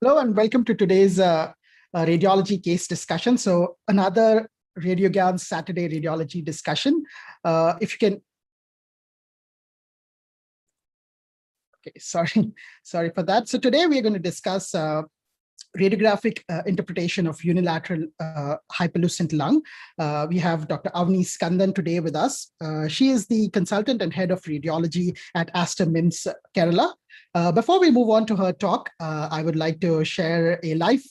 Hello and welcome to today's radiology case discussion. So another Radiogram Saturday radiology discussion. If you can, okay, sorry for that. So today we are going to discuss radiographic interpretation of unilateral hyperlucent lung. We have Dr. Avni Skandhan today with us. She is the consultant and head of radiology at Aster MIMS, Kerala. Before we move on to her talk, I would like to share a life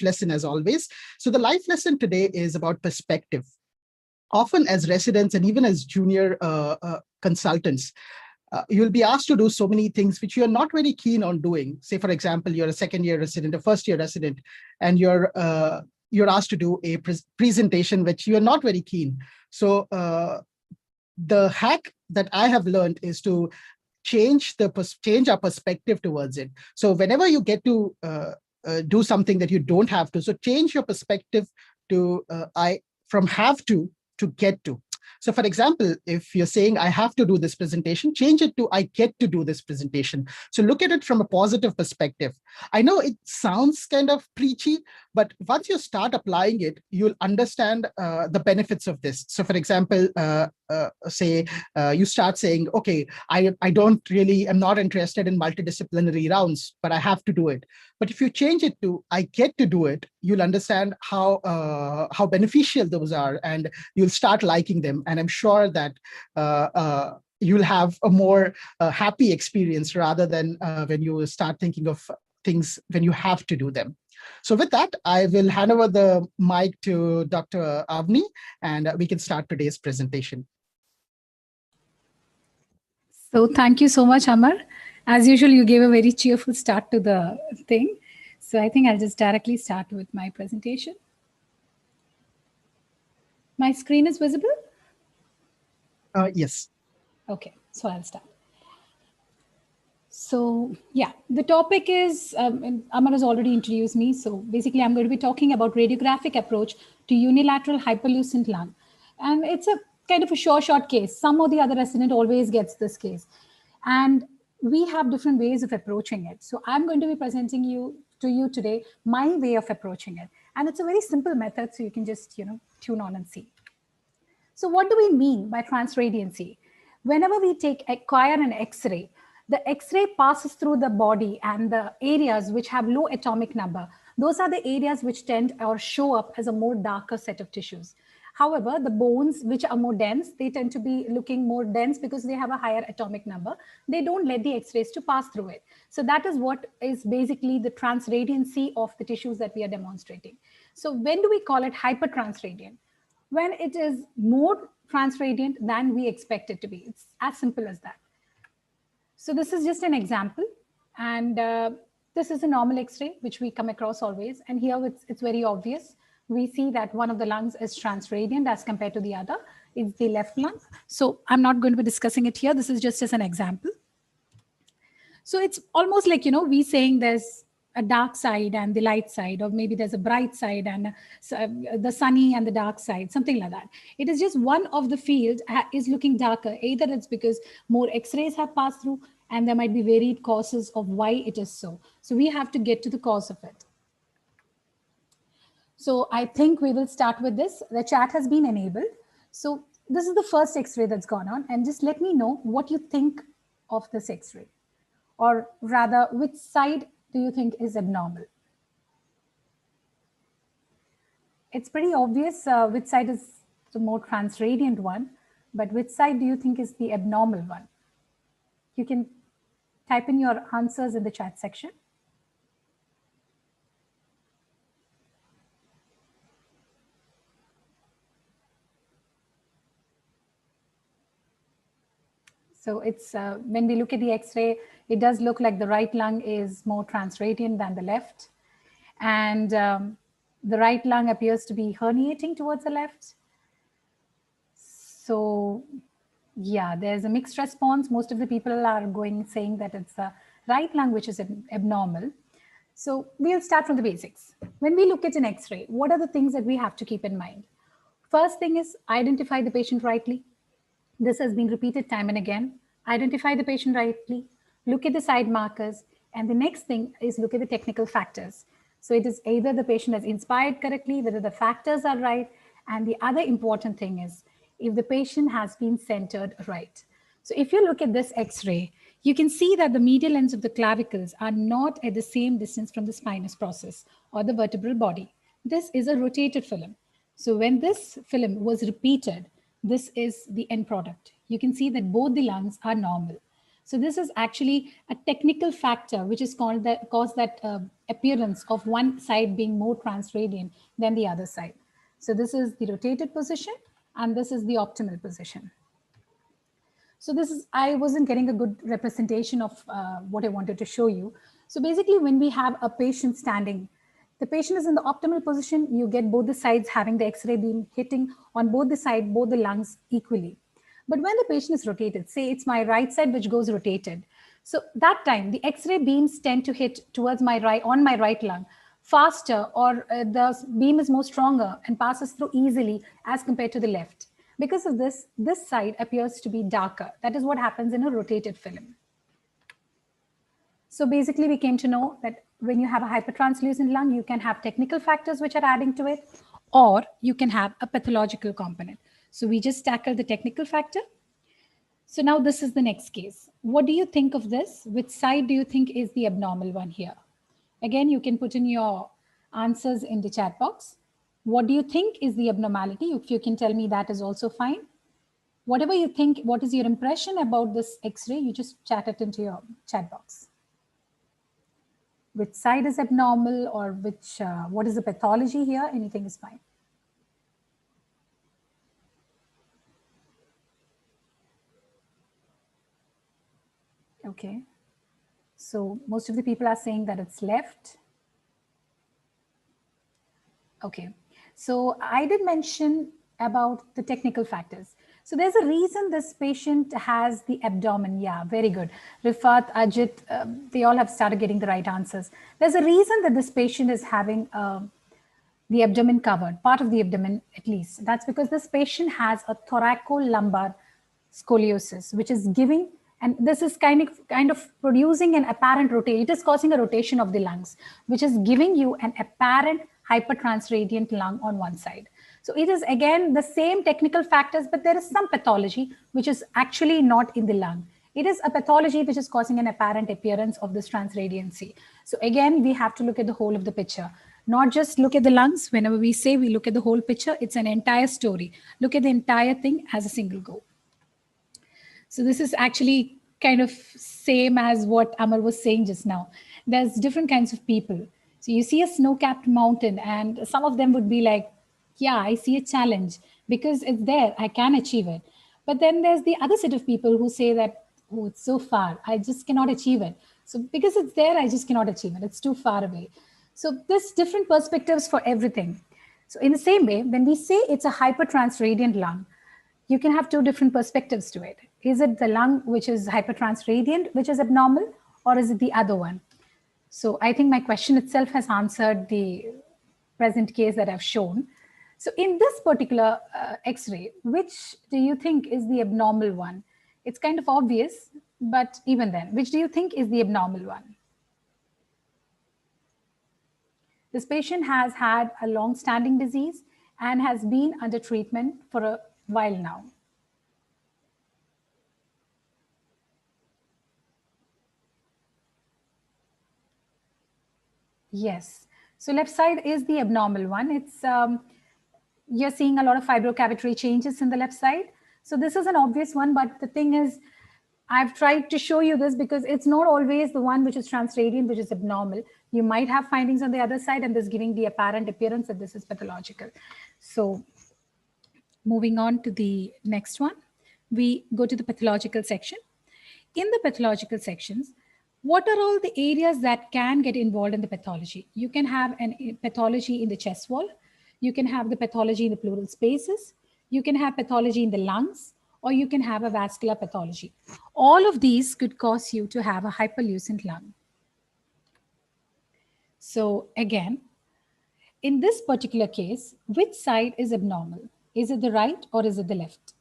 lesson as always. So the life lesson today is about perspective. Often as residents and even as junior consultants, you'll be asked to do so many things which you're not very keen on doing. Say, for example, you're a second-year resident, a first-year resident, and you're asked to do a presentation which you're not very keen. So the hack that I have learned is to change our perspective towards it. So whenever you get to do something that you don't have to, so change your perspective to from have to get to. So for example, if you're saying I have to do this presentation, change it to I get to do this presentation. So look at it from a positive perspective. I know it sounds kind of preachy, but once you start applying it, you'll understand the benefits of this. So for example, say you start saying, okay, I'm not interested in multidisciplinary rounds, but I have to do it. But if you change it to I get to do it, you'll understand how beneficial those are, and you'll start liking them. And I'm sure that you'll have a more happy experience rather than when you start thinking of things when you have to do them. So with that, I will hand over the mic to Dr. Avni, and we can start today's presentation. So thank you so much, Amar. As usual, you gave a very cheerful start to the thing. So I think I'll just directly start with my presentation. My screen is visible? Yes. Okay, so I'll start. So yeah, the topic is, Amar has already introduced me. So basically, I'm going to be talking about radiographic approach to unilateral hyperlucent lung. And it's a kind of a short case. Some or the other resident always gets this case. And we have different ways of approaching it. So I'm going to be presenting to you today my way of approaching it. And it's a very simple method, so you can just tune on and see. So what do we mean by transradiancy? Whenever we acquire an X-ray, the X-ray passes through the body, and the areas which have low atomic number, those are the areas which tend or show up as a more darker set of tissues. However, the bones which are more dense, they tend to be looking more dense because they have a higher atomic number. They don't let the X-rays to pass through it. So that is what is basically the transradiancy of the tissues that we are demonstrating. So when do we call it hypertransradiant? When it is more transradiant than we expect it to be. It's as simple as that. So this is just an example. And this is a normal X-ray, which we come across always. And here it's very obvious. We see that one of the lungs is transradiant as compared to the other. It's the left lung. So I'm not going to be discussing it here. This is just as an example. So it's almost like, we saying there's a dark side and the light side, or maybe there's a bright side and the sunny and the dark side, something like that. It is just one of the fields is looking darker. Either it's because more X-rays have passed through, and there might be varied causes of why it is so. So we have to get to the cause of it. So I think we will start with this. The chat has been enabled. So this is the first X-ray that's gone on, and just let me know what you think of this X-ray, or rather, which side do you think is abnormal? It's pretty obvious which side is the more transradiant one, but which side do you think is the abnormal one? You can type in your answers in the chat section. So it's when we look at the X-ray, it does look like the right lung is more transradiant than the left. And the right lung appears to be herniating towards the left. So yeah, there's a mixed response. Most of the people are saying that it's the right lung which is abnormal. So we'll start from the basics. When we look at an X-ray, what are the things that we have to keep in mind? First thing is identify the patient rightly. This has been repeated time and again. Identify the patient rightly, look at the side markers, And the next thing is look at the technical factors. So it is either the patient has inspired correctly, whether the factors are right. And the other important thing is if the patient has been centered right. So if you look at this X-ray, you can see that the medial ends of the clavicles are not at the same distance from the spinous process or the vertebral body. This is a rotated film. So when this film was repeated, this is the end product. You can see that both the lungs are normal. So this is actually a technical factor which is called that cause that appearance of one side being more transradiant than the other side. So this is the rotated position and this is the optimal position. So this is, I wasn't getting a good representation of what I wanted to show you. So basically when we have a patient standing, the patient is in the optimal position, you get both the sides having the X-ray beam hitting on both the side, both the lungs equally. But when the patient is rotated, say it's my right side which goes rotated. So that time the X-ray beams tend to hit towards my right, on my right lung faster, or the beam is more stronger and passes through easily as compared to the left. Because of this, this side appears to be darker. That is what happens in a rotated film. So basically we came to know that when you have a hypertranslucent lung, you can have technical factors which are adding to it, or you can have a pathological component. So we just tackled the technical factor. So now this is the next case. What do you think of this? Which side do you think is the abnormal one here? Again, you can put in your answers in the chat box. What do you think is the abnormality? If you can tell me, that is also fine. Whatever you think, what is your impression about this X-ray? You just chat it into your chat box. Which side is abnormal, or which, what is the pathology here? Anything is fine. Okay. So most of the people are saying that it's left. Okay. So I did mention about the technical factors. So there's a reason this patient has the abdomen. Yeah, very good. Rifat, Ajit, they all have started getting the right answers. There's a reason that this patient is having the abdomen covered, part of the abdomen at least. That's because this patient has a thoracolumbar scoliosis, which is giving, and this is kind of producing an apparent rotation. It is causing a rotation of the lungs, which is giving you an apparent hypertransradiant lung on one side. So it is again the same technical factors, but there is some pathology which is actually not in the lung. It is a pathology which is causing an apparent appearance of this transradiancy. So again, we have to look at the whole of the picture, not just look at the lungs. Whenever we say we look at the whole picture, it's an entire story. Look at the entire thing as a single go. So this is actually kind of same as what Amar was saying just now. There's different kinds of people. So you see a snow-capped mountain and some of them would be like, yeah, I see a challenge because it's there, I can achieve it. But then there's the other set of people who say that, oh, it's so far, I just cannot achieve it. So because it's there, I just cannot achieve it. It's too far away. So there's different perspectives for everything. So in the same way, when we say it's a hypertransradiant lung, you can have two different perspectives to it. Is it the lung which is hypertransradiant, which is abnormal, or is it the other one? So I think my question itself has answered the present case that I've shown. So in this particular X-ray, which do you think is the abnormal one? It's kind of obvious, but even then, which do you think is the abnormal one? This patient has had a long-standing disease and has been under treatment for a while now. Yes. So left side is the abnormal one. It's you're seeing a lot of fibrocavitary changes in the left side. So this is an obvious one, but the thing is, I've tried to show you this because it's not always the one which is transradiant, which is abnormal. You might have findings on the other side and this giving the apparent appearance that this is pathological. So moving on to the next one, we go to the pathological section. In the pathological sections, what are all the areas that can get involved in the pathology? You can have a pathology in the chest wall. You can have the pathology in the pleural spaces. You can have pathology in the lungs, or you can have a vascular pathology. All of these could cause you to have a hyperlucent lung. So again, in this particular case, which side is abnormal? Is it the right or is it the left?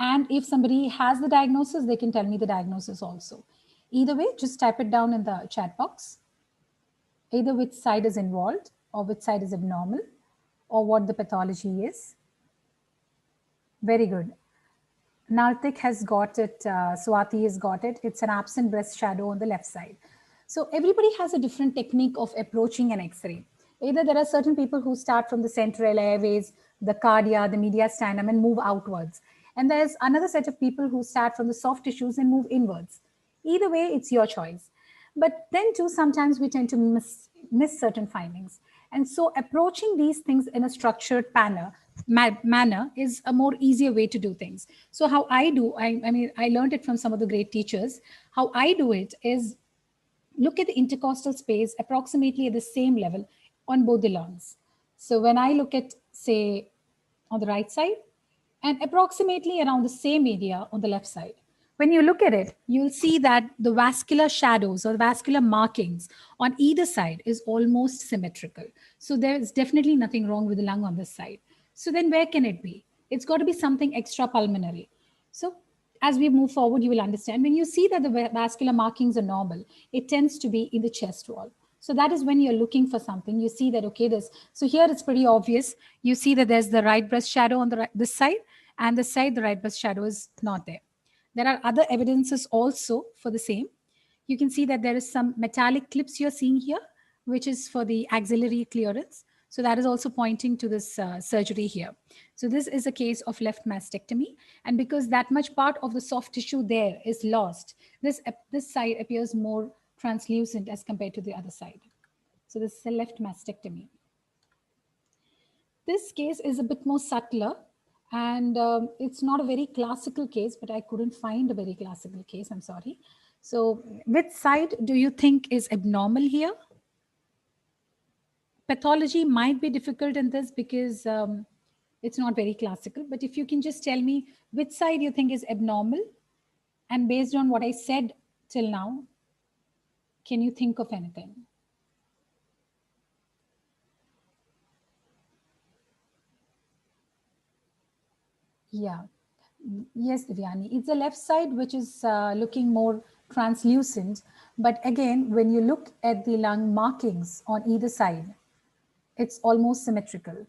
And if somebody has the diagnosis, they can tell me the diagnosis also. Either way, just type it down in the chat box. Either which side is involved or which side is abnormal or what the pathology is. Very good. Nartik has got it, Swati has got it. It's an absent breast shadow on the left side. So everybody has a different technique of approaching an X-ray. Either there are certain people who start from the central airways, the cardia, the mediastinum and move outwards. And there's another set of people who start from the soft tissues and move inwards. Either way, it's your choice. But then too, sometimes we tend to miss certain findings. And so approaching these things in a structured manner is a more easier way to do things. So how I do, I mean, I learned it from some of the great teachers. How I do it is look at the intercostal space approximately at the same level on both the lungs. So when I look at, say, on the right side and approximately around the same area on the left side, when you look at it, you'll see that the vascular shadows or vascular markings on either side is almost symmetrical. So there's definitely nothing wrong with the lung on this side. So then where can it be? It's got to be something extrapulmonary. So as we move forward, you will understand when you see that the vascular markings are normal, it tends to be in the chest wall. So that is when you're looking for something. You see that, okay, so here it's pretty obvious. You see that there's the right breast shadow on this side, and this side, the right breast shadow is not there. There are other evidences also for the same. You can see that there is some metallic clips you're seeing here, which is for the axillary clearance. So that is also pointing to this surgery here. So this is a case of left mastectomy. And because that much part of the soft tissue there is lost, this side appears more translucent as compared to the other side. So this is a left mastectomy. This case is a bit more subtler, and it's not a very classical case, but I couldn't find a very classical case. I'm sorry. So which side do you think is abnormal here? Pathology might be difficult in this because it's not very classical, but if you can just tell me which side you think is abnormal, and based on what I said till now, can you think of anything? Yeah. Yes, Divyani. It's the left side, which is looking more translucent. But again, when you look at the lung markings on either side, it's almost symmetrical.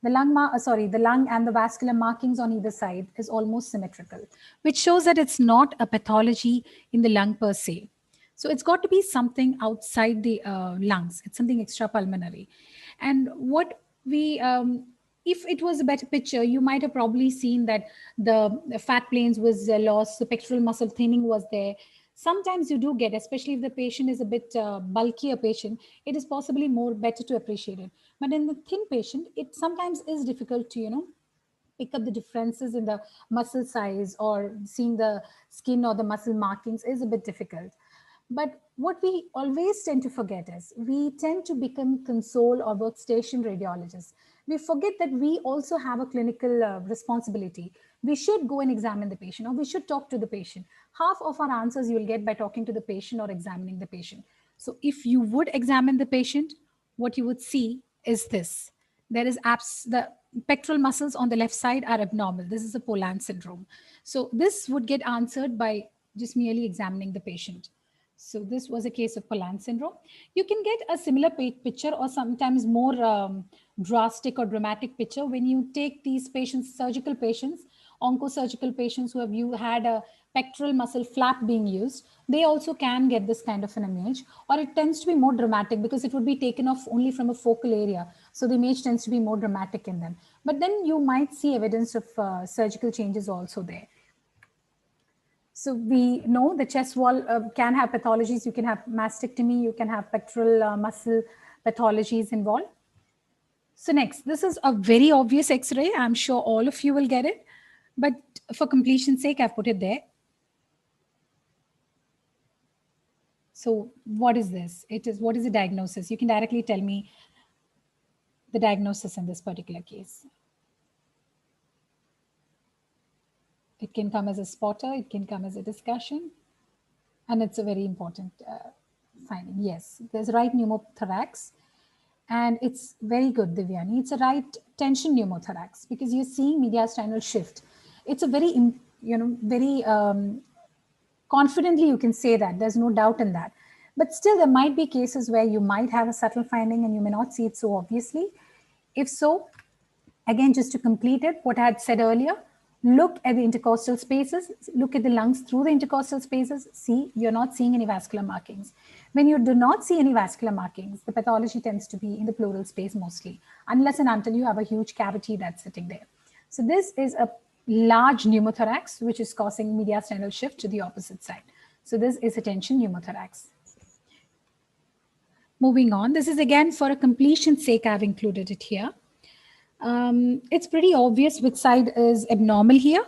The lung and the vascular markings on either side is almost symmetrical, which shows that it's not a pathology in the lung per se. So it's got to be something outside the lungs. It's something extrapulmonary. And what we, if it was a better picture, you might have probably seen that the fat planes was lost, the pectoral muscle thinning was there. Sometimes you do get, especially if the patient is a bit bulkier patient, it is possibly more better to appreciate it. But in the thin patient, it sometimes is difficult to, pick up the differences in the muscle size, or seeing the skin or the muscle markings is a bit difficult. But what we always tend to forget is we tend to become console or workstation radiologists. We forget that we also have a clinical responsibility. We should go and examine the patient, or we should talk to the patient. Half of our answers you will get by talking to the patient or examining the patient. So if you would examine the patient, what you would see is this. There is the pectoral muscles on the left side are abnormal. This is a Poland syndrome. So this would get answered by just merely examining the patient. So this was a case of Poland syndrome. You can get a similar picture, or sometimes more drastic or dramatic picture when you take these patients, surgical patients, oncosurgical patients who have had a pectoral muscle flap being used. They also can get this kind of an image, or it tends to be more dramatic because it would be taken off only from a focal area. So the image tends to be more dramatic in them. But then you might see evidence of surgical changes also there. So we know the chest wall can have pathologies. You can have mastectomy, you can have pectoral muscle pathologies involved. So next, this is a very obvious X-ray. I'm sure all of you will get it, but for completion's sake, I've put it there. So what is this? What is the diagnosis? You can directly tell me the diagnosis in this particular case. It can come as a spotter, it can come as a discussion, and it's a very important finding. Yes, there's right pneumothorax, and it's very good, Divyani. It's a right tension pneumothorax because you're seeing mediastinal shift. It's a very, very confidently you can say that. There's no doubt in that. But still, there might be cases where you might have a subtle finding and you may not see it so obviously. If so, again, just to complete it, what I had said earlier, look at the intercostal spaces, look at the lungs through the intercostal spaces, see you're not seeing any vascular markings. When you do not see any vascular markings, the pathology tends to be in the pleural space mostly, unless and until you have a huge cavity that's sitting there. So this is a large pneumothorax, which is causing mediastinal shift to the opposite side. So this is a tension pneumothorax. Moving on, this is again for a completion's sake, I've included it here. It's pretty obvious which side is abnormal here,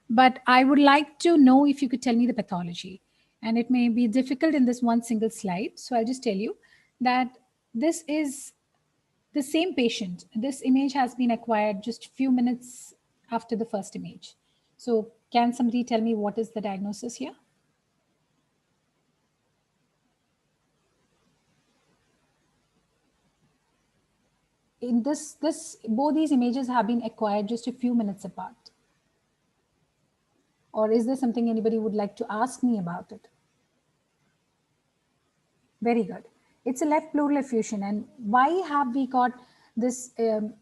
but I would like to know if you could tell me the pathology. And it may be difficult in this one single slide. So I'll just tell you that this is the same patient. This image has been acquired just a few minutes after the first image. So can somebody tell me what is the diagnosis here? In both these images have been acquired just a few minutes apart. Or is there something anybody would like to ask me about it? Very good. It's a left pleural effusion. And why have we got this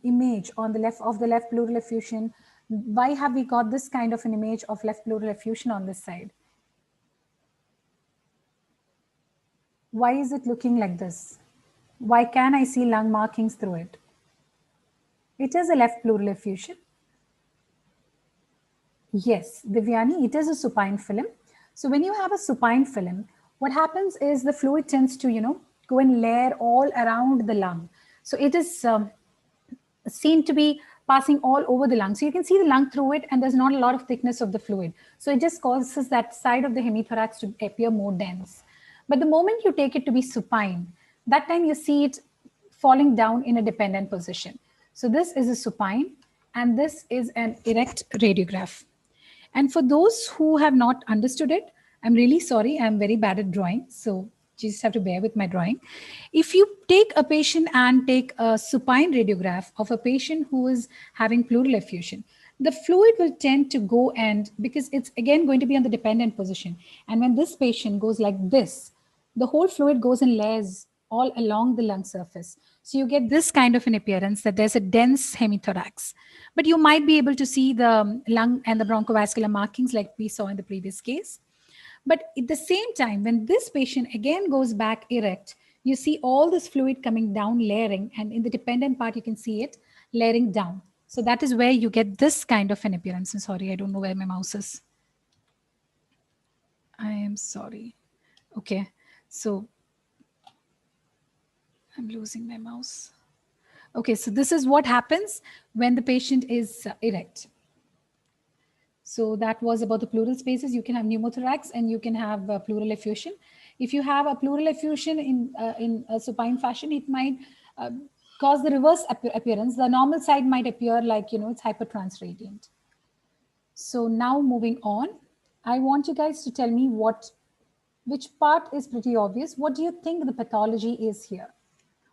image on the left of the left pleural effusion? Why have we got this kind of an image of left pleural effusion on this side? Why is it looking like this? Why can I see lung markings through it? It is a left pleural effusion. Yes, Divyani, it is a supine film. So when you have a supine film, what happens is the fluid tends to, go and layer all around the lung. So it is seen to be passing all over the lung. So you can see the lung through it and there's not a lot of thickness of the fluid. So it just causes that side of the hemithorax to appear more dense. But the moment you take it to be supine, that time you see it falling down in a dependent position. So this is a supine and this is an erect radiograph. And for those who have not understood it, I'm really sorry, I'm very bad at drawing. So you just have to bear with my drawing. If you take a patient and take a supine radiograph of a patient who is having pleural effusion, the fluid will tend to go and, because it's again going to be on the dependent position. And when this patient goes like this, the whole fluid goes in layers all along the lung surface. So you get this kind of an appearance that there's a dense hemithorax. But you might be able to see the lung and the bronchovascular markings like we saw in the previous case. But at the same time, when this patient again goes back erect, you see all this fluid coming down, layering, and in the dependent part, you can see it layering down. So that is where you get this kind of an appearance. I'm sorry, I don't know where my mouse is. I am sorry. Okay, so I'm losing my mouse. Okay, so this is what happens when the patient is erect. So that was about the pleural spaces. You can have pneumothorax and you can have pleural effusion. If you have a pleural effusion in a supine fashion, it might cause the reverse appearance. The normal side might appear like, it's hypertransradiant. So now moving on, I want you guys to tell me which part is pretty obvious. What do you think the pathology is here?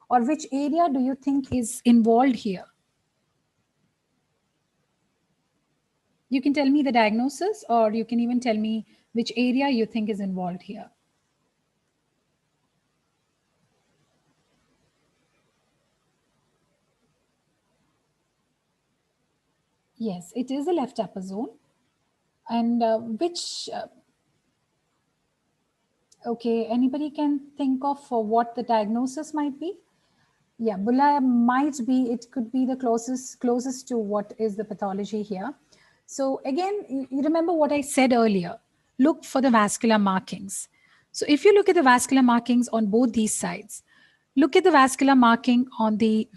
Or which area do you think is involved here? You can tell me the diagnosis, or you can even tell me which area you think is involved here. Yes, it is a left upper zone. And okay, anybody can think of what the diagnosis might be? Yeah, bulla might be, it could be the closest to what is the pathology here. So again, you remember what I said earlier, look for the vascular markings. So if you look at the vascular markings on both these sides, look at the vascular marking on the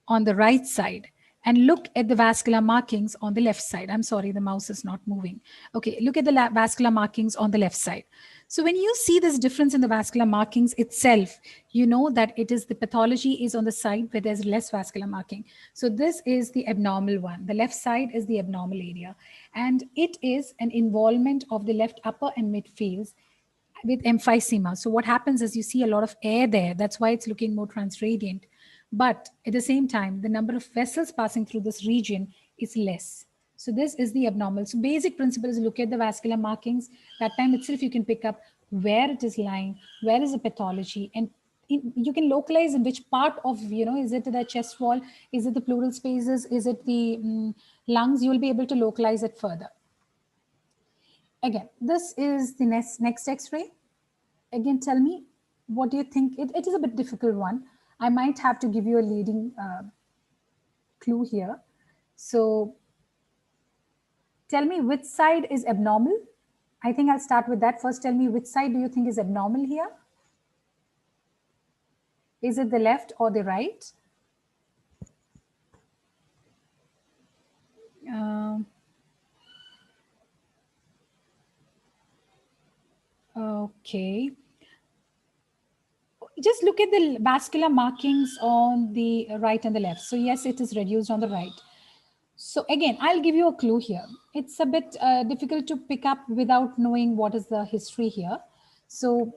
right side and look at the vascular markings on the left side. I'm sorry, the mouse is not moving. Okay, look at the vascular markings on the left side. So when you see this difference in the vascular markings itself, you know that it is the pathology is on the side where there's less vascular marking. So this is the abnormal one. The left side is the abnormal area. And it is an involvement of the left upper and midfields with emphysema. So what happens is you see a lot of air there. That's why it's looking more transradiant. But at the same time, the number of vessels passing through this region is less. So this is the abnormal. So basic principle is look at the vascular markings. That time itself you can pick up where it is lying, where is the pathology, and you can localize in which part of, is it the chest wall, is it the pleural spaces, is it the lungs. You will be able to localize it further. Again, this is the next X-ray. Again, tell me, what do you think? It is a bit difficult one. I might have to give you a leading clue here. So tell me which side is abnormal. I think I'll start with that. First, tell me which side do you think is abnormal here? Is it the left or the right? Okay. Just look at the vascular markings on the right and the left. So yes, it is reduced on the right. So again, I'll give you a clue here. It's a bit difficult to pick up without knowing what is the history here. So,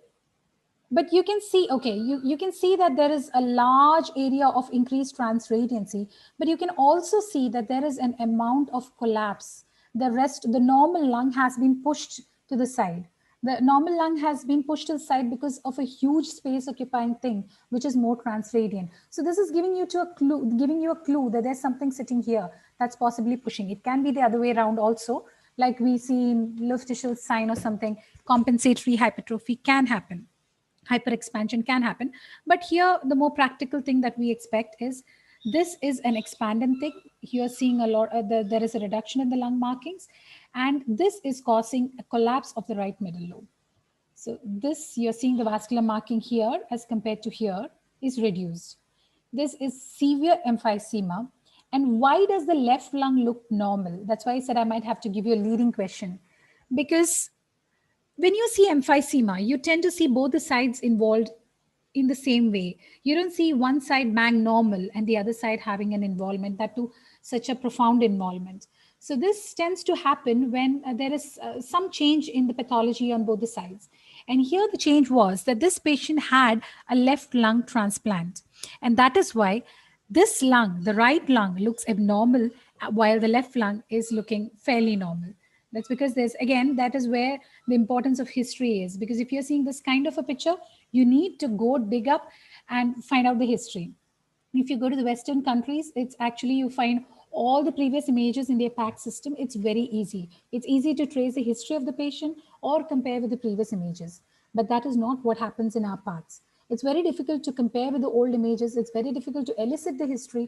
but you can see, okay, you can see that there is a large area of increased transradiancy, but you can also see that there is an amount of collapse. The normal lung has been pushed to the side. The normal lung has been pushed to the side because of a huge space occupying thing, which is more transradiant. So this is giving you a clue that there's something sitting here that's possibly pushing. It can be the other way around also, like we see in Luftischel sign or something. Compensatory hypertrophy can happen. Hyperexpansion can happen. But here, the more practical thing that we expect is this is an expanding thing. You're seeing a lot, there is a reduction in the lung markings, and this is causing a collapse of the right middle lobe. So this, you're seeing the vascular marking here as compared to here is reduced. This is severe emphysema. And why does the left lung look normal? That's why I said I might have to give you a leading question. Because when you see emphysema, you tend to see both the sides involved in the same way. You don't see one side bang normal and the other side having an involvement, that too such a profound involvement. So this tends to happen when there is some change in the pathology on both the sides. And here the change was that this patient had a left lung transplant. And that is why this lung, the right lung, looks abnormal while the left lung is looking fairly normal. That's because that is where the importance of history is. Because if you're seeing this kind of a picture, you need to go dig up and find out the history. If you go to the Western countries, it's actually, you find all the previous images in their PACS system. It's very easy. It's easy to trace the history of the patient or compare with the previous images. But that is not what happens in our PACS. It's very difficult to compare with the old images. It's very difficult to elicit the history.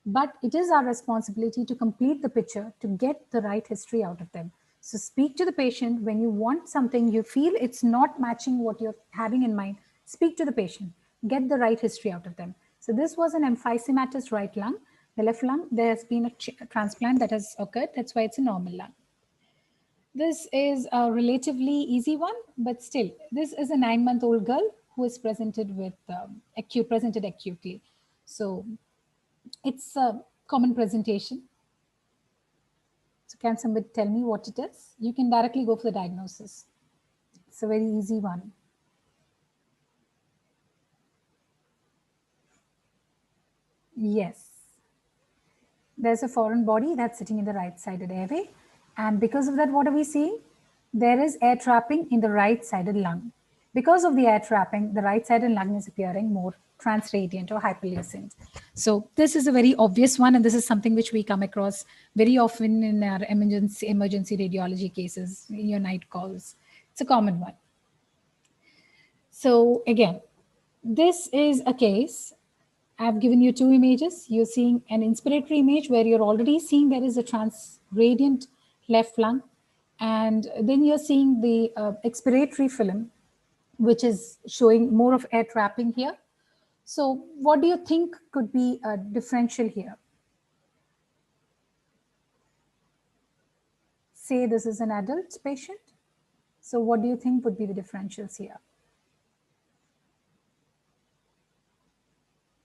But it is our responsibility to complete the picture, to get the right history out of them. So speak to the patient when you want something, you feel it's not matching what you're having in mind. Speak to the patient, get the right history out of them. So this was an emphysematous right lung. The left lung, there has been a transplant that has occurred. That's why it's a normal lung. This is a relatively easy one, but still, this is a 9-month-old girl who is presented with presented acutely. So it's a common presentation. So can somebody tell me what it is? You can directly go for the diagnosis. It's a very easy one. Yes. There's a foreign body that's sitting in the right-sided airway. And because of that, what are we seeing? There is air trapping in the right-sided lung. Because of the air trapping, the right-sided lung is appearing more transradiant or hyperlucent. So this is a very obvious one, and this is something which we come across very often in our emergency radiology cases, in your night calls. It's a common one. So again, this is a case. I've given you 2 images. You're seeing an inspiratory image where you're already seeing there is a transradiant left lung. And then you're seeing the expiratory film, which is showing more of air trapping here. So what do you think could be a differential here? Say this is an adult patient. So what do you think would be the differentials here?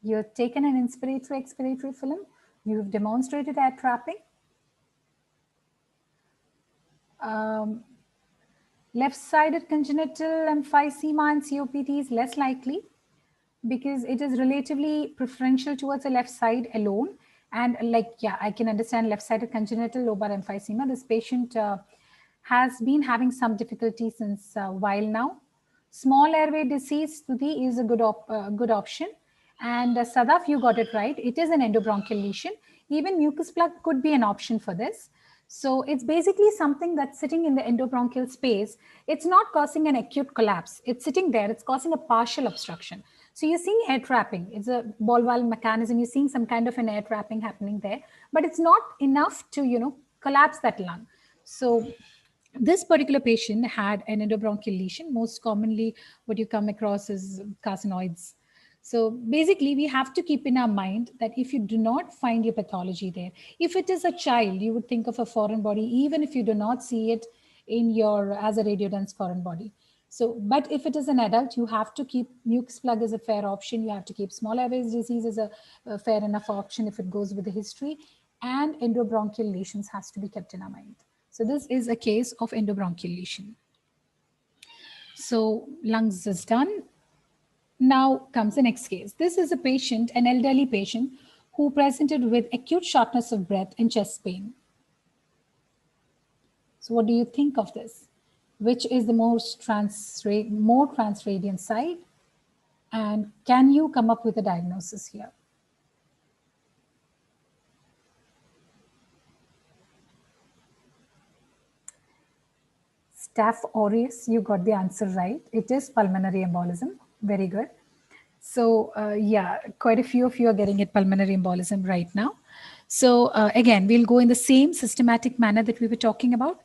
You've taken an inspiratory expiratory film. You've demonstrated air trapping. Left-sided congenital emphysema and COPD is less likely because it is relatively preferential towards the left side alone. And like, yeah, I can understand left-sided congenital lobar emphysema. This patient has been having some difficulty since a while now. Small airway disease, Stuti, is a good option. And Sadaf, you got it right. It is an endobronchial lesion. Even mucus plug could be an option for this. So it's basically something that's sitting in the endobronchial space. It's not causing an acute collapse. It's sitting there. It's causing a partial obstruction. So you're seeing air trapping. It's a ball valve mechanism. You're seeing some kind of an air trapping happening there, but it's not enough to, collapse that lung. So this particular patient had an endobronchial lesion. Most commonly, what you come across is carcinoids. So basically, we have to keep in our mind that if you do not find your pathology there, if it is a child, you would think of a foreign body, even if you do not see it in your as a radiodense foreign body. So, but if it is an adult, you have to keep mucus plug as a fair option. You have to keep small airways disease as a fair enough option if it goes with the history, and endobronchial lesions has to be kept in our mind. So this is a case of endobronchial lesion. So lungs is done. Now comes the next case. This is a patient, an elderly patient, who presented with acute shortness of breath and chest pain. So what do you think of this? Which is the more transradiant side? And can you come up with a diagnosis here? Staph aureus, you got the answer right. It is pulmonary embolism. Very good. So yeah, quite a few of you are getting it, pulmonary embolism right now. So again, we'll go in the same systematic manner that we were talking about.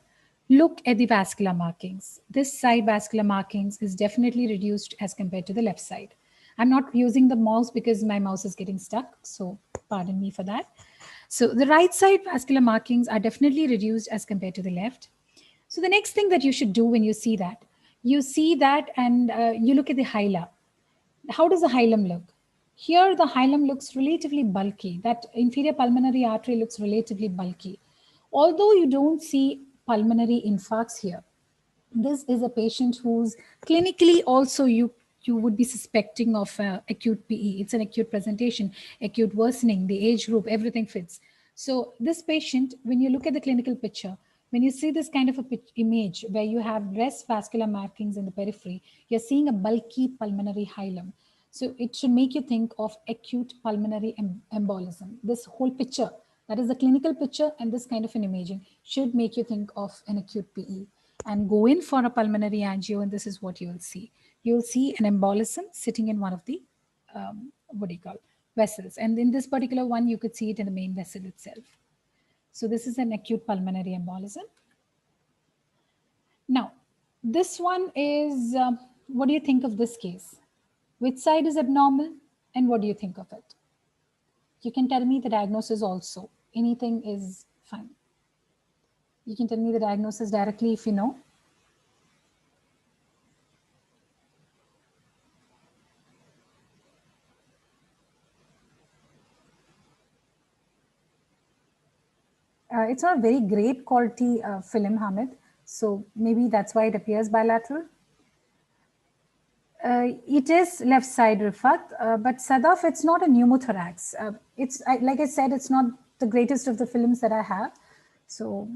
Look at the vascular markings. This side vascular markings is definitely reduced as compared to the left side. I'm not using the mouse because my mouse is getting stuck, so pardon me for that. So the right side vascular markings are definitely reduced as compared to the left. So the next thing that you should do when you see that and you look at the hyla. How does the hilum look? Here, the hilum looks relatively bulky. That inferior pulmonary artery looks relatively bulky. Although you don't see pulmonary infarcts here, this is a patient who's clinically also you would be suspecting of acute PE. It's an acute presentation, acute worsening, the age group, everything fits. So this patient, when you look at the clinical picture, when you see this kind of a image where you have rest vascular markings in the periphery, you're seeing a bulky pulmonary hilum. So it should make you think of acute pulmonary embolism. This whole picture, that is the clinical picture, and this kind of an imaging should make you think of an acute PE. And go in for a pulmonary angio, and this is what you will see. You'll see an embolism sitting in one of the, vessels. And in this particular one, you could see it in the main vessel itself. So this is an acute pulmonary embolism. Now, this one is, what do you think of this case? Which side is abnormal, and what do you think of it? You can tell me the diagnosis also. Anything is fine. You can tell me the diagnosis directly if you know. It's not a very great quality film, Hamid. So maybe that's why it appears bilateral. It is left side, Rifat, but Sadaf, it's not a pneumothorax. Like I said, it's not the greatest of the films that I have. So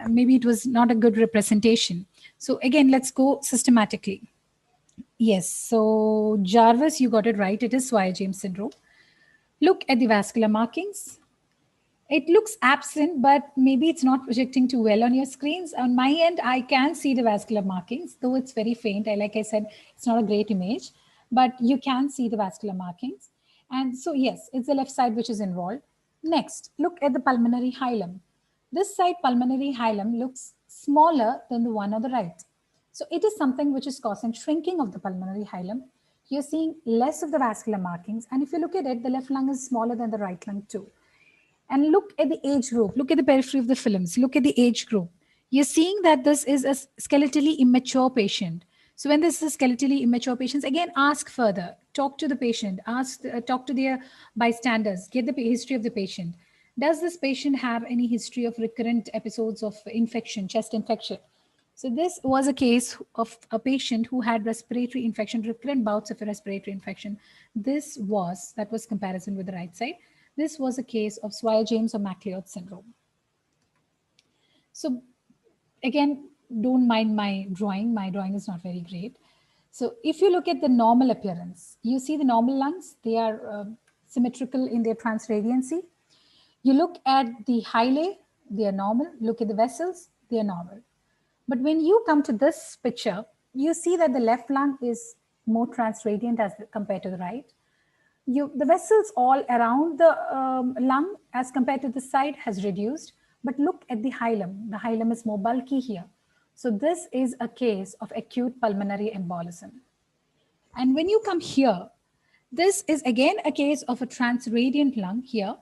maybe it was not a good representation. So again, let's go systematically. Yes, so Jarvis, you got it right. It is Swyer-James syndrome. Look at the vascular markings. It looks absent, but maybe it's not projecting too well on your screens. On my end, I can see the vascular markings, though it's very faint. Like I said, it's not a great image, but you can see the vascular markings. And so, yes, it's the left side which is involved. Next, look at the pulmonary hilum. This side pulmonary hilum looks smaller than the one on the right. So it is something which is causing shrinking of the pulmonary hilum. You're seeing less of the vascular markings. And if you look at it, the left lung is smaller than the right lung too. And look at the age group. Look at the periphery of the films. Look at the age group. You're seeing that this is a skeletally immature patient. So when this is skeletally immature patients, again, ask further. Talk to the patient. Talk to their bystanders. Get the history of the patient. Does this patient have any history of recurrent episodes of infection, chest infection? So this was a case of a patient who had respiratory infection, recurrent bouts of a respiratory infection. That was comparison with the right side. This was a case of Swyer-James or McLeod syndrome. So again, don't mind my drawing. My drawing is not very great. So if you look at the normal appearance, you see the normal lungs, they are symmetrical in their transradiancy. You look at the hilate, they are normal. Look at the vessels, they are normal. But when you come to this picture, you see that the left lung is more transradiant as compared to the right. The vessels all around the lung as compared to the side has reduced, but look at the hilum. The hilum is more bulky here. So this is a case of acute pulmonary embolism. And when you come here, this is again a case of a transradiant lung here,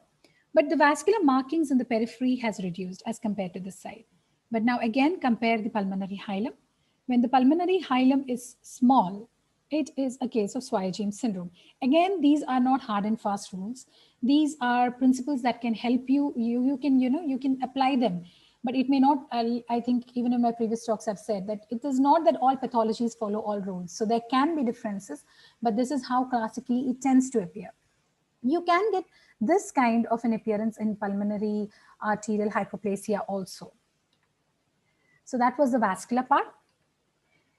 but the vascular markings in the periphery has reduced as compared to this side. But now again, compare the pulmonary hilum. When the pulmonary hilum is small, it is a case of Swyer-James syndrome. Again, these are not hard and fast rules. These are principles that can help you. You can apply them, but it may not. I think even in my previous talks, I've said that it is not that all pathologies follow all rules. So there can be differences, but this is how classically it tends to appear. You can get this kind of an appearance in pulmonary arterial hypoplasia also. So that was the vascular part.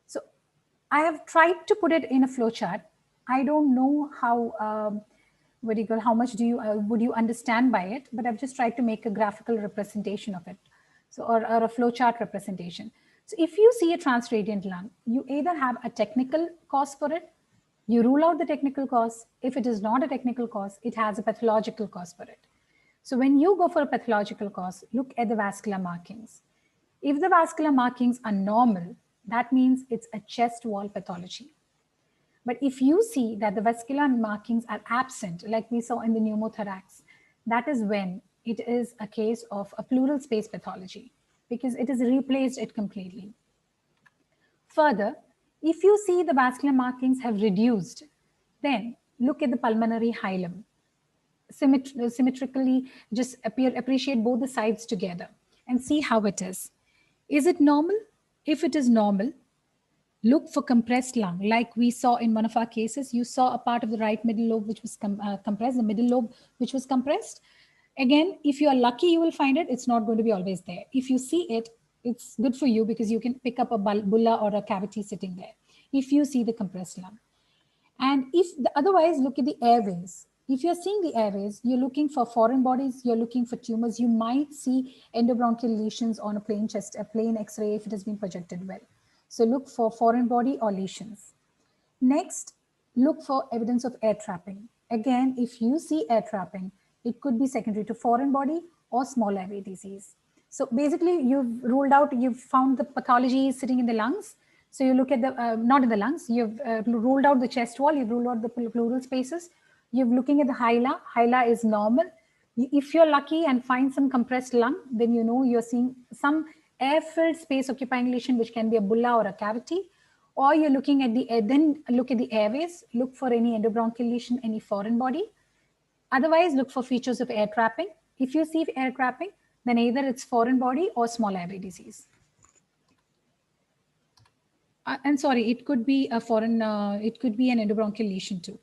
So I have tried to put it in a flowchart. I don't know how, how much do you, would you understand by it, but I've just tried to make a graphical representation of it. So, or a flowchart representation. So if you see a transradiant lung, you either have a technical cause for it, you rule out the technical cause. If it is not a technical cause, it has a pathological cause for it. So when you go for a pathological cause, look at the vascular markings. If the vascular markings are normal, that means it's a chest wall pathology. But if you see that the vascular markings are absent, like we saw in the pneumothorax, that is when it is a case of a pleural space pathology, because it has replaced it completely. Further, if you see the vascular markings have reduced, then look at the pulmonary hilum. Symmetrically, just appreciate both the sides together and see how it is. Is it normal? If it is normal, look for compressed lung. Like we saw in one of our cases, you saw a part of the right middle lobe which was compressed, the middle lobe which was compressed. Again, if you are lucky, you will find it. It's not going to be always there. If you see it, it's good for you because you can pick up a bulla or a cavity sitting there if you see the compressed lung. And otherwise, look at the airways. If you're seeing the airways, you're looking for foreign bodies, you're looking for tumors, you might see endobronchial lesions on a plain chest, a plain X-ray if it has been projected well. So look for foreign body or lesions. Next, look for evidence of air trapping. Again, if you see air trapping, it could be secondary to foreign body or small airway disease. So basically, you've found the pathology sitting in the lungs. So you look at the, not in the lungs, you've ruled out the chest wall, you've ruled out the pleural spaces. You're looking at the hila. Hila is normal. If you're lucky and find some compressed lung, then you know you're seeing some air-filled space occupying lesion, which can be a bulla or a cavity. Or you're looking at then look at the airways, look for any endobronchial lesion, any foreign body. Otherwise, look for features of air trapping. If you see air trapping, then either it's foreign body or small airway disease. And sorry, it could be a foreign, it could be an endobronchial lesion too.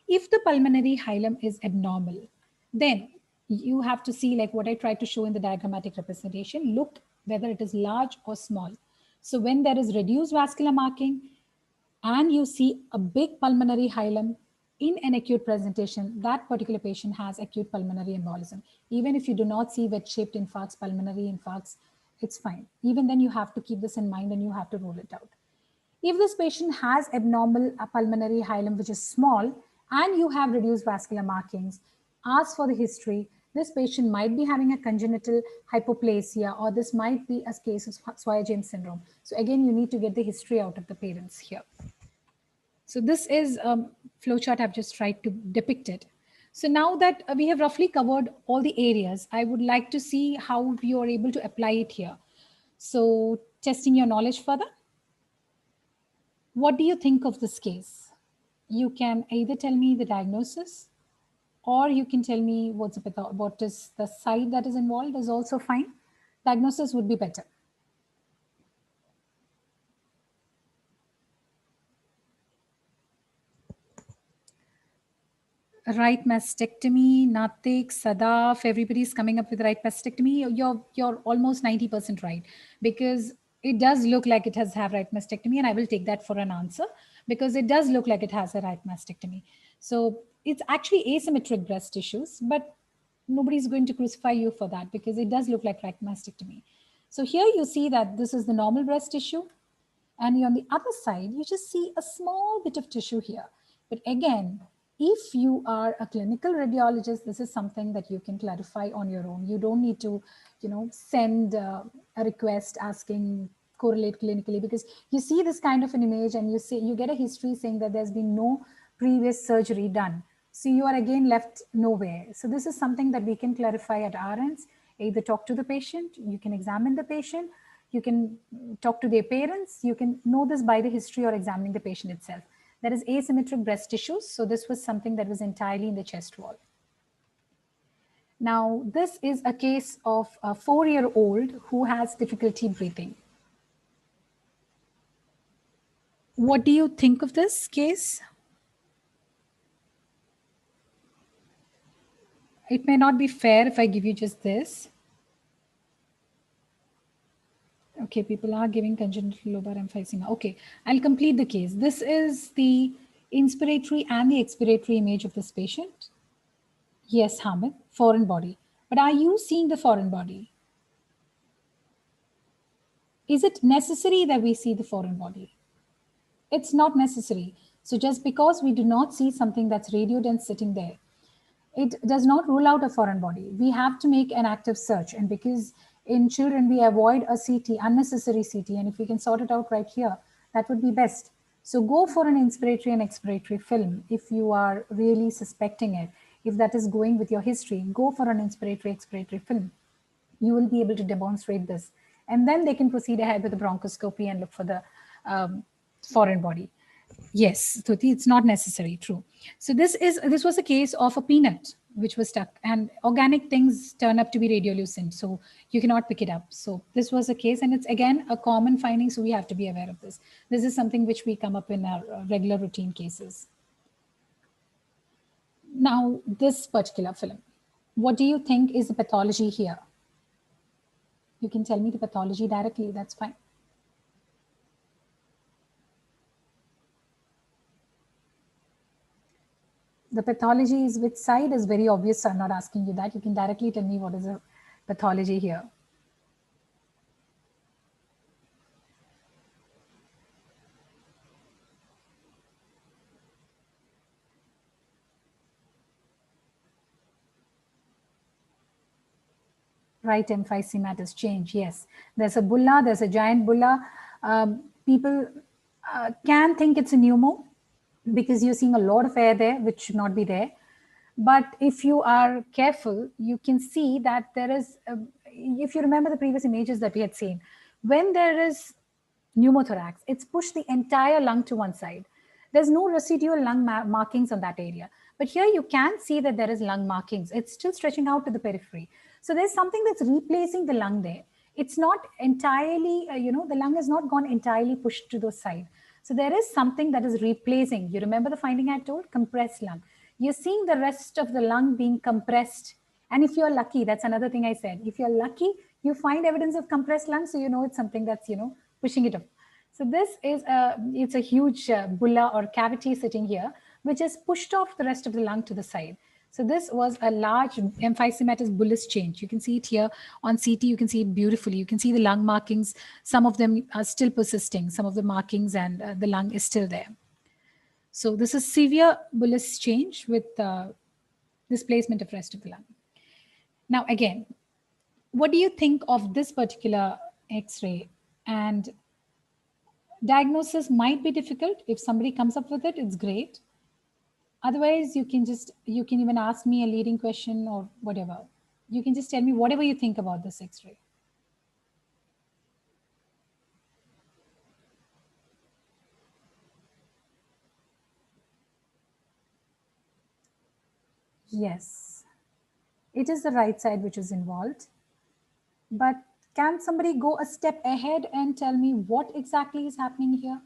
If the pulmonary hilum is abnormal, then you have to see like what I tried to show in the diagrammatic representation, look whether it is large or small. So when there is reduced vascular marking and you see a big pulmonary hilum in an acute presentation, that particular patient has acute pulmonary embolism. Even if you do not see wedge-shaped infarcts, pulmonary infarcts, it's fine. Even then you have to keep this in mind and you have to rule it out. If this patient has abnormal pulmonary hilum, which is small, and you have reduced vascular markings, ask for the history. This patient might be having a congenital hypoplasia, or this might be a case of Swyer-James syndrome. So again, you need to get the history out of the parents here. So this is a flowchart I've just tried to depict it. So now that we have roughly covered all the areas, I would like to see how you are able to apply it here. So testing your knowledge further. What do you think of this case? You can either tell me the diagnosis, or you can tell me what is the site that is involved is also fine. Diagnosis would be better. Right mastectomy, Natik, Sadaf, everybody's coming up with right mastectomy. You're almost 90% right, because it does look like it has have right mastectomy, and I will take that for an answer because it does look like it has a right mastectomy. So it's actually asymmetric breast tissues, but nobody's going to crucify you for that because it does look like right mastectomy. So here you see that this is the normal breast tissue, and on the other side, you just see a small bit of tissue here. But again, if you are a clinical radiologist, this is something that you can clarify on your own. You don't need to, send a request asking correlate clinically, because you see this kind of an image and you get a history saying that there's been no previous surgery done. So you are again left nowhere. So this is something that we can clarify at our ends. Either talk to the patient, you can examine the patient, you can talk to their parents, you can know this by the history or examining the patient itself. There is asymmetric breast tissues, so this was something that was entirely in the chest wall. Now, this is a case of a 4-year-old who has difficulty breathing. What do you think of this case? It may not be fair if I give you just this. Okay, people are giving congenital lobar emphysema. Okay, I'll complete the case. This is the inspiratory and the expiratory image of this patient. Yes, Hamid, foreign body. But are you seeing the foreign body? Is it necessary that we see the foreign body? It's not necessary. So just because we do not see something that's radiodense sitting there, it does not rule out a foreign body. We have to make an active search. And because in children, we avoid a CT, unnecessary CT, and if we can sort it out right here, that would be best. So go for an inspiratory and expiratory film if you are really suspecting it. If that is going with your history, go for an inspiratory, expiratory film. You will be able to demonstrate this. And then they can proceed ahead with the bronchoscopy and look for the foreign body. Yes, Tuti, it's not necessary, true. So this was a case of a peanut which was stuck, and organic things turn up to be radiolucent, so you cannot pick it up. So this was a case, and it's again a common finding, so we have to be aware of this. This is something which we come up in our regular routine cases. Now, this particular film, what do you think is the pathology here? You can tell me the pathology directly, that's fine. The pathology is which side is very obvious, so I'm not asking you that. You can directly tell me what is the pathology here. Right emphysema has changed, yes. There's a bulla, there's a giant bulla. People can think it's a pneumo because you're seeing a lot of air there, which should not be there. But if you are careful, you can see that there is, if you remember the previous images that we had seen, when there is pneumothorax, it's pushed the entire lung to one side. There's no residual lung markings on that area. But here you can see that there is lung markings. It's still stretching out to the periphery. So there's something that's replacing the lung there. It's not entirely, the lung has not gone entirely pushed to the side. So there is something that is replacing. You remember the finding I told? Compressed lung. You're seeing the rest of the lung being compressed. And if you're lucky, that's another thing I said. If you're lucky, you find evidence of compressed lung, so you know it's something that's, pushing it up. So this is it's a huge bulla or cavity sitting here, which has pushed off the rest of the lung to the side. So this was a large emphysematous bullous change. You can see it here on CT. You can see it beautifully. You can see the lung markings. Some of them are still persisting. Some of the markings and the lung is still there. So this is severe bullous change with displacement of rest of the lung. Now, again, what do you think of this particular X-ray? And diagnosis might be difficult. If somebody comes up with it, it's great. Otherwise, you can even ask me a leading question or whatever. You can just tell me whatever you think about this X-ray. Yes, it is the right side which is involved. But can somebody go a step ahead and tell me what exactly is happening here?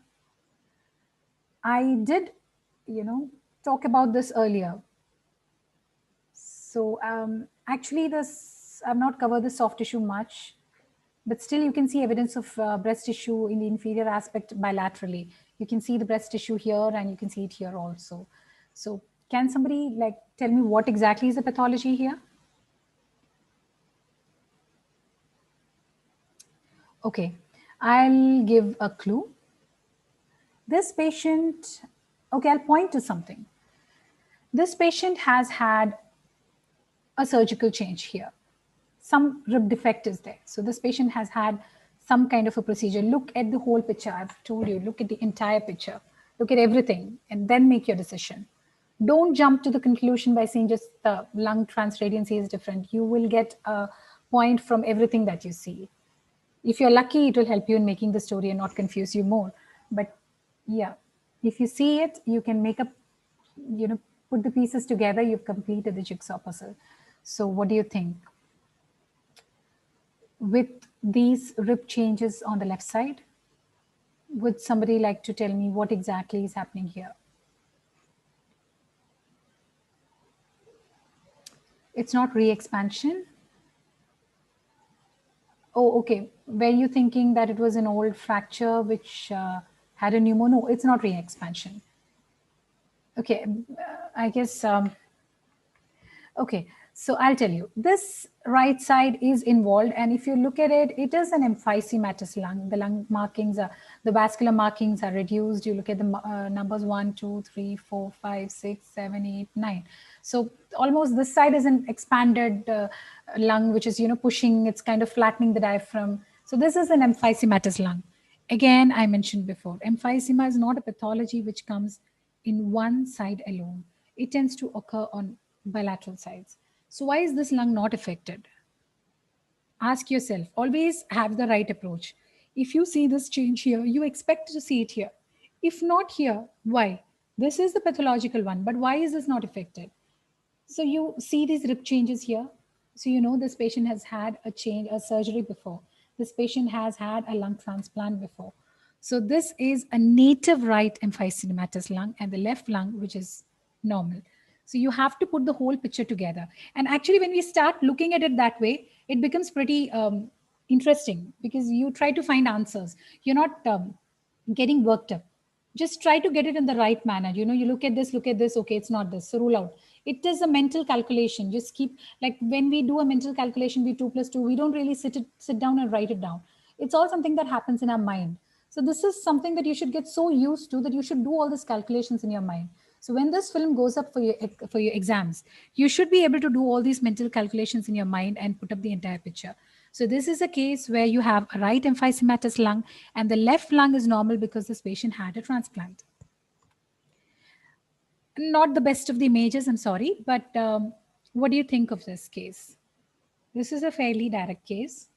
I did, talk about this earlier. So actually I've not covered the soft tissue much, but still you can see evidence of breast tissue in the inferior aspect bilaterally. You can see the breast tissue here and you can see it here also. So can somebody like tell me what exactly is the pathology here? Okay, I'll give a clue. This patient, okay, I'll point to something. This patient has had a surgical change here. Some rib defect is there. So this patient has had some kind of a procedure. Look at the whole picture. I've told you, look at the entire picture. Look at everything and then make your decision. Don't jump to the conclusion by saying just the lung transradiancy is different. You will get a point from everything that you see. If you're lucky, it will help you in making the story and not confuse you more. But yeah, if you see it, you can make up, put the pieces together, you've completed the jigsaw puzzle. So what do you think? With these rib changes on the left side, would somebody like to tell me what exactly is happening here? It's not re-expansion. Oh, okay. Were you thinking that it was an old fracture which had a pneumo? No, it's not re-expansion. Okay, I guess, okay. So I'll tell you, this right side is involved. And if you look at it, it is an emphysematous lung. The lung markings are, the vascular markings are reduced. You look at the numbers 1, 2, 3, 4, 5, 6, 7, 8, 9. So almost this side is an expanded lung, which is, pushing, it's kind of flattening the diaphragm. So this is an emphysematous lung. Again, I mentioned before, emphysema is not a pathology which comes in one side alone. It tends to occur on bilateral sides. So why is this lung not affected? Ask yourself, always have the right approach. If you see this change here, you expect to see it here. If not here, why? This is the pathological one, but why is this not affected? So you see these rib changes here. So you know this patient has had a change, a surgery before. This patient has had a lung transplant before. So this is a native right emphysematous lung and the left lung, which is normal. So you have to put the whole picture together. And actually, when we start looking at it that way, it becomes pretty interesting because you try to find answers. You're not getting worked up. Just try to get it in the right manner. You look at this, okay, it's not this, so rule out. It is a mental calculation. Just keep, like when we do a mental calculation, we 2 plus 2, we don't really sit down and write it down. It's all something that happens in our mind. So this is something that you should get so used to that you should do all these calculations in your mind. So when this film goes up for your exams, you should be able to do all these mental calculations in your mind and put up the entire picture. So this is a case where you have a right emphysematous lung and the left lung is normal because this patient had a transplant. Not the best of the images, I'm sorry, but what do you think of this case? This is a fairly direct case.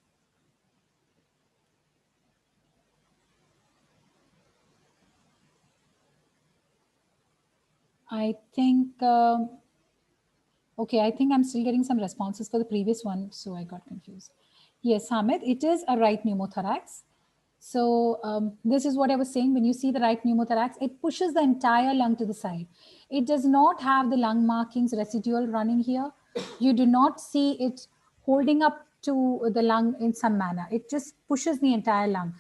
I think, okay, I think I'm still getting some responses for the previous one, so I got confused. Yes, Hamid, it is a right pneumothorax. So this is what I was saying. When you see the right pneumothorax, it pushes the entire lung to the side. It does not have the lung markings residual running here. You do not see it holding up to the lung in some manner. It just pushes the entire lung,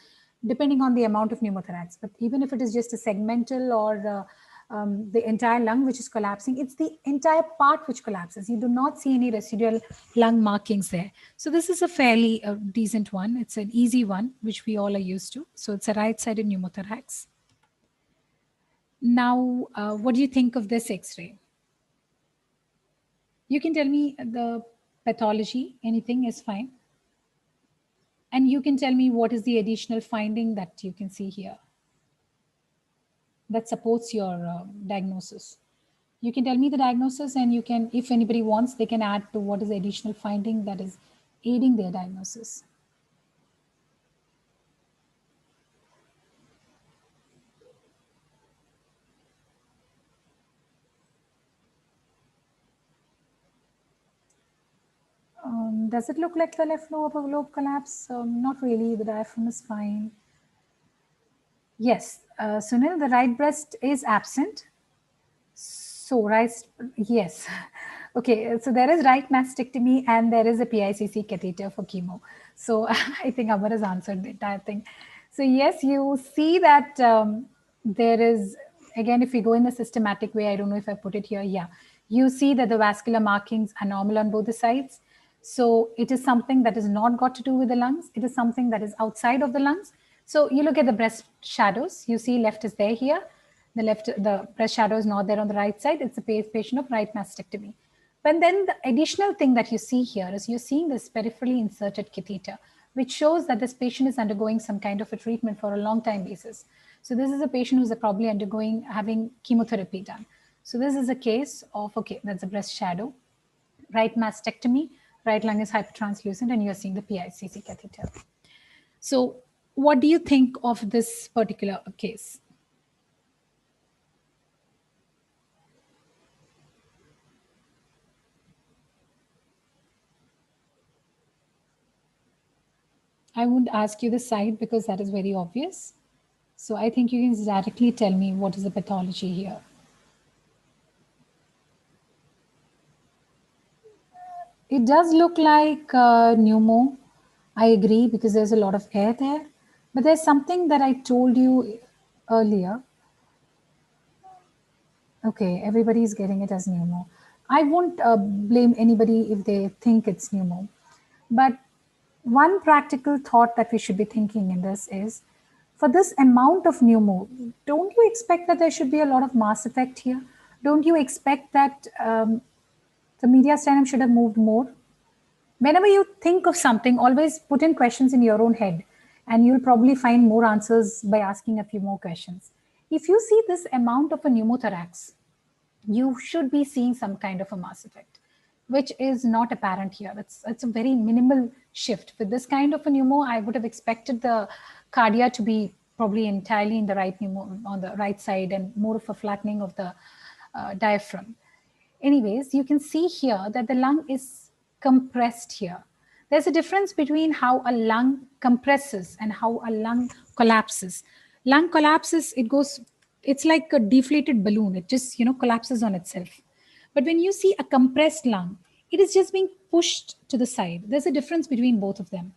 depending on the amount of pneumothorax. But even if it is just a segmental or the entire lung which is collapsing, it's the entire part which collapses. You do not see any residual lung markings there. So this is a fairly decent one. It's an easy one, which we all are used to. So it's a right-sided pneumothorax. Now, what do you think of this X-ray? You can tell me the pathology, anything is fine. And you can tell me what is the additional finding that you can see here that supports your diagnosis. You can tell me the diagnosis and you can, if anybody wants, they can add to what is the additional finding that is aiding their diagnosis. Does it look like the left lobe collapse? Not really, the diaphragm is fine. Yes, Sunil, the right breast is absent. So right, yes. Okay, so there is right mastectomy and there is a PICC catheter for chemo. So I think Amar has answered the entire thing. So yes, you see that there is, again, if we go in a systematic way, I don't know if I put it here. Yeah, you see that the vascular markings are normal on both the sides. So it is something that is not got to do with the lungs. It is something that is outside of the lungs. So you look at the breast shadows. You see left is there here. The breast shadow is not there on the right side. It's a patient of right mastectomy. But then the additional thing that you see here is you're seeing this peripherally inserted catheter, which shows that this patient is undergoing some kind of a treatment for a long time basis. So this is a patient who's probably having chemotherapy done. So this is a case of, okay, that's a breast shadow, right mastectomy, right lung is hypertranslucent, and you're seeing the PICC catheter. So what do you think of this particular case? I won't ask you the side because that is very obvious. So I think you can directly tell me what is the pathology here. It does look like pneumo. I agree because there's a lot of air there. But there's something that I told you earlier. Okay, everybody's getting it as pneumo. I won't blame anybody if they think it's pneumo. But one practical thought that we should be thinking in this is, for this amount of pneumo, don't you expect that there should be a lot of mass effect here? Don't you expect that the mediastinum should have moved more? Whenever you think of something, always put in questions in your own head, and you'll probably find more answers by asking a few more questions. If you see this amount of a pneumothorax, you should be seeing some kind of a mass effect, which is not apparent here. It's a very minimal shift. With this kind of a pneumo, I would have expected the cardia to be probably entirely in the right pneumo, on the right side, and more of a flattening of the diaphragm. Anyways, you can see here that the lung is compressed here. There's a difference between how a lung compresses and how a lung collapses. Lung collapses, it's like a deflated balloon. It just, collapses on itself. But when you see a compressed lung, it is just being pushed to the side. There's a difference between both of them.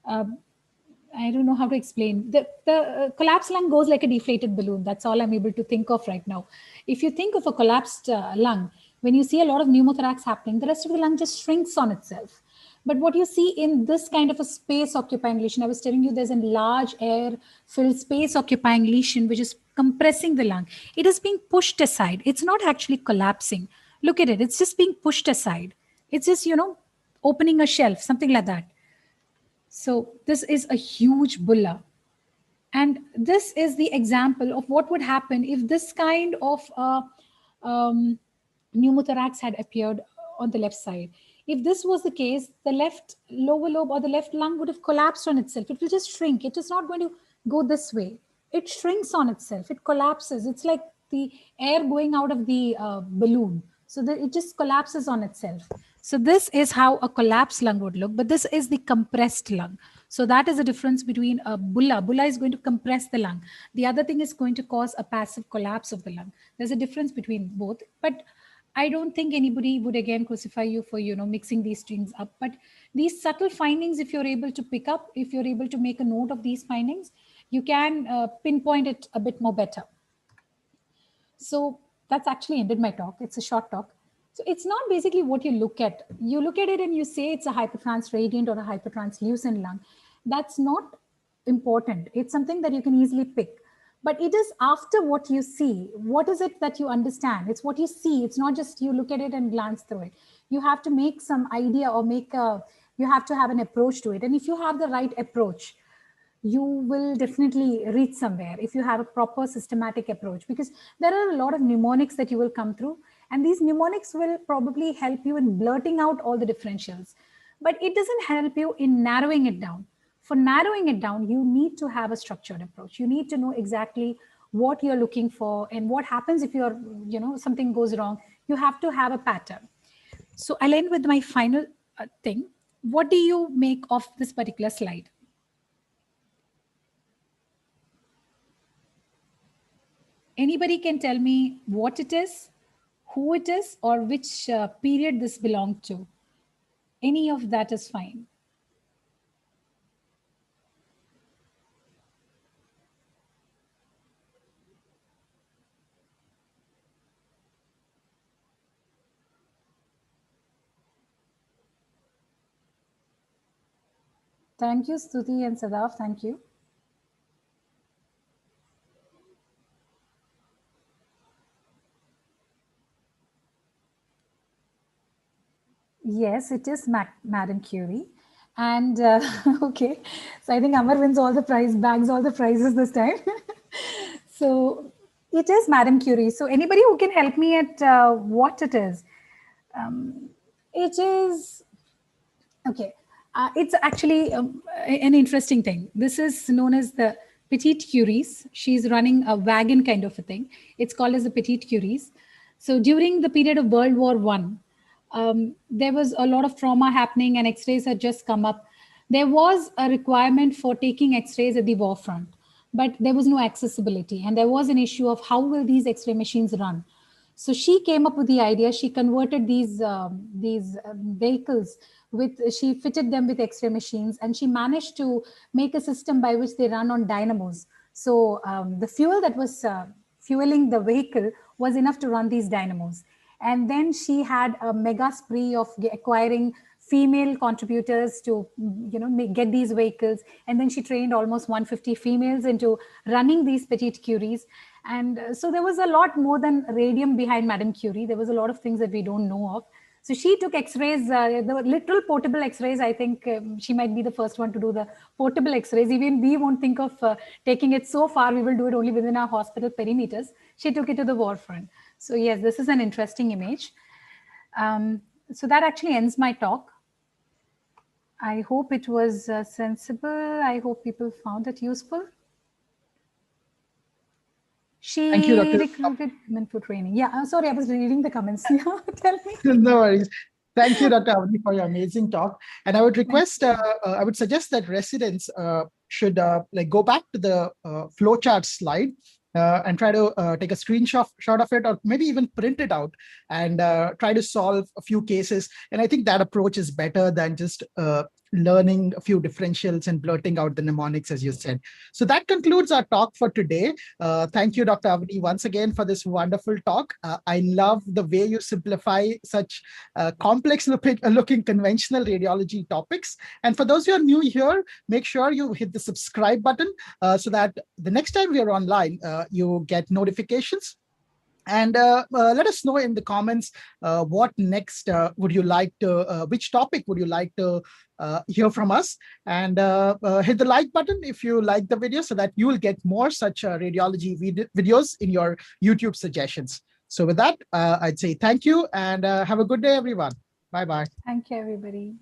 I don't know how to explain. The collapsed lung goes like a deflated balloon. That's all I'm able to think of right now. If you think of a collapsed lung, when you see a lot of pneumothorax happening, the rest of the lung just shrinks on itself. But what you see in this kind of a space occupying lesion, I was telling you there's a large air filled space occupying lesion which is compressing the lung. It is being pushed aside. It's not actually collapsing. Look at it. It's just being pushed aside. It's just, opening a shelf, something like that. So this is a huge bulla. And this is the example of what would happen if this kind of pneumothorax had appeared on the left side. If this was the case, the left lower lobe or the left lung would have collapsed on itself. It will just shrink. It is not going to go this way. It shrinks on itself. It collapses. It's like the air going out of the balloon. So that it just collapses on itself. So this is how a collapsed lung would look, but this is the compressed lung. So that is the difference between a bulla. Bulla is going to compress the lung. The other thing is going to cause a passive collapse of the lung. There's a difference between both, but I don't think anybody would again crucify you for, mixing these things up. But these subtle findings, if you're able to pick up, if you're able to make a note of these findings, you can pinpoint it a bit more better. So that's actually ended my talk. It's a short talk. So it's not basically what you look at. You look at it and you say it's a hypertransradiant or a hypertranslucent lung. That's not important. It's something that you can easily pick. But it is after what you see. What is it that you understand? It's what you see. It's not just you look at it and glance through it. You have to make some idea or you have to have an approach to it. And if you have the right approach, you will definitely reach somewhere if you have a proper systematic approach, because there are a lot of mnemonics that you will come through, and these mnemonics will probably help you in blurting out all the differentials, but it doesn't help you in narrowing it down. For narrowing it down, you need to have a structured approach. You need to know exactly what you're looking for and what happens if something goes wrong. You have to have a pattern. So I'll end with my final thing. What do you make of this particular slide? Anybody can tell me what it is, who it is or which period this belonged to. Any of that is fine. Thank you, Stuti and Sadaf. Thank you. Yes, it is Madame Curie. And okay, so I think Amar wins all the bags all the prizes this time. So it is Madame Curie. So anybody who can help me at what it is? It is, okay. It's actually an interesting thing. This is known as the Petite Curies. She's running a wagon kind of a thing. It's called as the Petite Curies. So during the period of World War One, there was a lot of trauma happening and X-rays had just come up. There was a requirement for taking X-rays at the war front, but there was no accessibility. And there was an issue of how will these X-ray machines run? So she came up with the idea. She converted these vehicles she fitted them with X-ray machines, and she managed to make a system by which they run on dynamos. So the fuel that was fueling the vehicle was enough to run these dynamos. And then she had a mega spree of acquiring female contributors to get these vehicles. And then she trained almost 150 females into running these Petite Curies. And so there was a lot more than radium behind Madame Curie. There was a lot of things that we don't know of. So she took X-rays, the literal portable X-rays. I think she might be the first one to do the portable X-rays. Even we won't think of taking it so far. We will do it only within our hospital perimeters. She took it to the war front. So yes, this is an interesting image. So that actually ends my talk. I hope it was sensible. I hope people found it useful. She Thank you, Dr. recruited women for training. Yeah, sorry, I was reading the comments. Yeah, tell me. No worries. Thank you, Dr. Avni, for your amazing talk. And I would request, I would suggest that residents should go back to the flowchart slide and try to take a screenshot of it, or maybe even print it out and try to solve a few cases. And I think that approach is better than just learning a few differentials and blurting out the mnemonics, as you said. So that concludes our talk for today. Thank you, Dr. Avni, once again for this wonderful talk. I love the way you simplify such complex looking conventional radiology topics. And for those who are new here, make sure you hit the subscribe button so that the next time we are online, you get notifications. And let us know in the comments what next would you like to, which topic would you like to hear from us, and hit the like button if you like the video so that you will get more such radiology videos in your YouTube suggestions. So with that, I'd say thank you and have a good day, everyone. Bye-bye. Thank you, everybody.